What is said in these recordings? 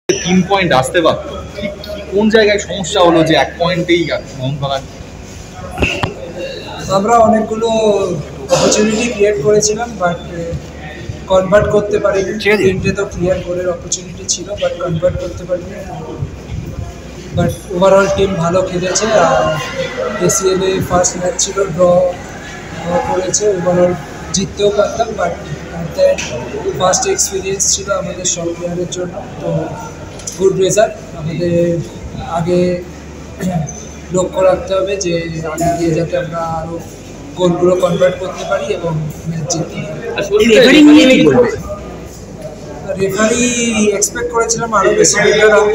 3 point আসতে পারতো, কোন জায়গায় সমস্যা হলো যে 1 পয়েন্টেই মোহনবাগান? আমরা অনেকগুলো অপরচুনিটি ক্রিয়েট করেছিলাম, বাট কনভার্ট করতে পারিনি। তিনটে তো ক্লিয়ার গোলের অপরচুনিটি ছিল, বাট কনভার্ট করতে পারিনি। বাট ওভারঅল টিম ভালো খেলেছে। আর এসিএল এ ফার্স্ট ম্যাচ ছিল, ড্র করেছে। ওভারঅল জিততেও পারতাম, বাট ফার্স্ট এক্সপিরিয়েন্স ছিল আমাদের সব প্লেয়ারের জন্য। তো গুড রেজাল্ট। আমাদের আগে লক্ষ্য রাখতে হবে যে আগে গিয়ে যাতে আমরা আরও গোলগুলো কনভার্ট করতে পারি এবং ম্যাচ জিততে পারি। রেফারি এক্সপেক্ট করেছিলাম আরও বেশি বেটার হবে।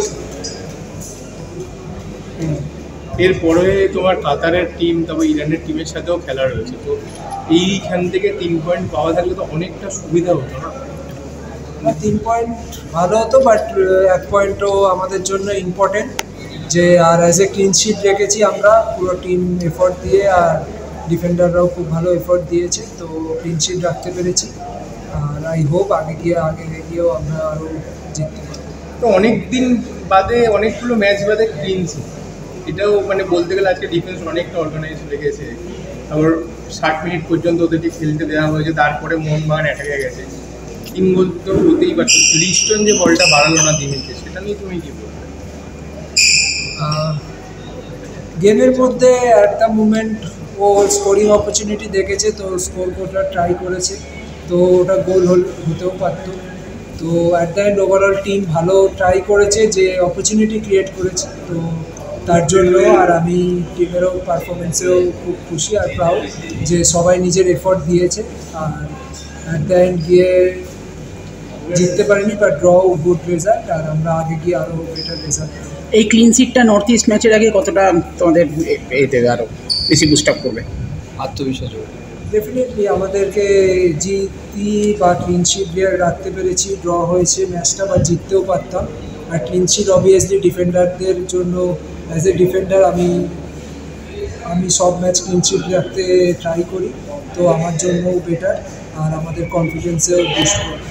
এরপরে তোমার কাতারের টিম, তারপর ইরানের টিমের সাথেও খেলা রয়েছে। তো এইখান থেকে 3 পয়েন্ট পাওয়া থাকলে তো অনেকটা সুবিধা হতো না? 3 পয়েন্ট ভালো হতো, বাট 1 পয়েন্টও আমাদের জন্য ইম্পর্টেন্ট। যে আর অ্যাজ এ ক্লিন শিট রেখেছি আমরা পুরো টিম এফোর্ট দিয়ে, আর ডিফেন্ডাররাও খুব ভালো এফোর্ট দিয়েছে। তো ক্লিন শিট রাখতে পেরেছি। আর আই হোপ আগে গিয়েও আমরা আরও জিততে পারবো। তো অনেক দিন বাদে, অনেকগুলো ম্যাচ বাদে ক্লিন শিট, এটাও মানে বলতে গেলে আজকে ডিফেন্স অনেকটা অর্গানাইজ হয়ে গেছে। তারপর 60 মিনিট পর্যন্ত ওদেরকে খেলতে দেওয়া হয়েছে, তারপরে মোহনবাগান অ্যাটাকে গেছে। 3 গোল তো হতেই পারতো। লিস্টন যে বলটা বাড়ালো না দিমিকে, সেটা নিয়ে তুমি কি বলবে? গেমের মধ্যে একটা মুভমেন্ট, ও স্কোরিং অপরচুনিটি দেখেছে, তো স্কোর করার ট্রাই করেছে। তো ওটা গোল হতেও পারত। তো at the end overall team ভালো ট্রাই করেছে, যে অপরচুনিটি ক্রিয়েট করেছে। তো তার জন্য আর আমি টিমেরও পারফরমেন্সেও খুব খুশি আর প্রাউড যে সবাই নিজের এফোর্ট দিয়েছে। আর অ্যাট দ্য এন্ড গিয়ে জিততে পারিনি, বাট ড্র গুড রেজাল্ট। আর আমরা আগে গিয়ে আরও বেটার রেজাল্ট। এই ক্লিন শিটটা নর্থ ইস্ট ম্যাচের আগে কতটা তোমাদের এতে আরও বেশি বুস্ট আপ করবে? আত্মবিশ্বাস ডেফিনেটলি আমাদেরকে জিতি বা ক্লিন শিট রাখতে পেরেছি। ড্র হয়েছে ম্যাচটা, বা জিততেও পারতাম। আর ক্লিন শিট অবভিয়াসলি ডিফেন্ডারদের জন্য, অ্যাজ এ ডিফেন্ডার আমি সব ম্যাচ ক্লিন শিট রাখতে ট্রাই করি। তো আমার জন্যও বেটার, আর আমাদের কনফিডেন্সেও বুস্ট করে।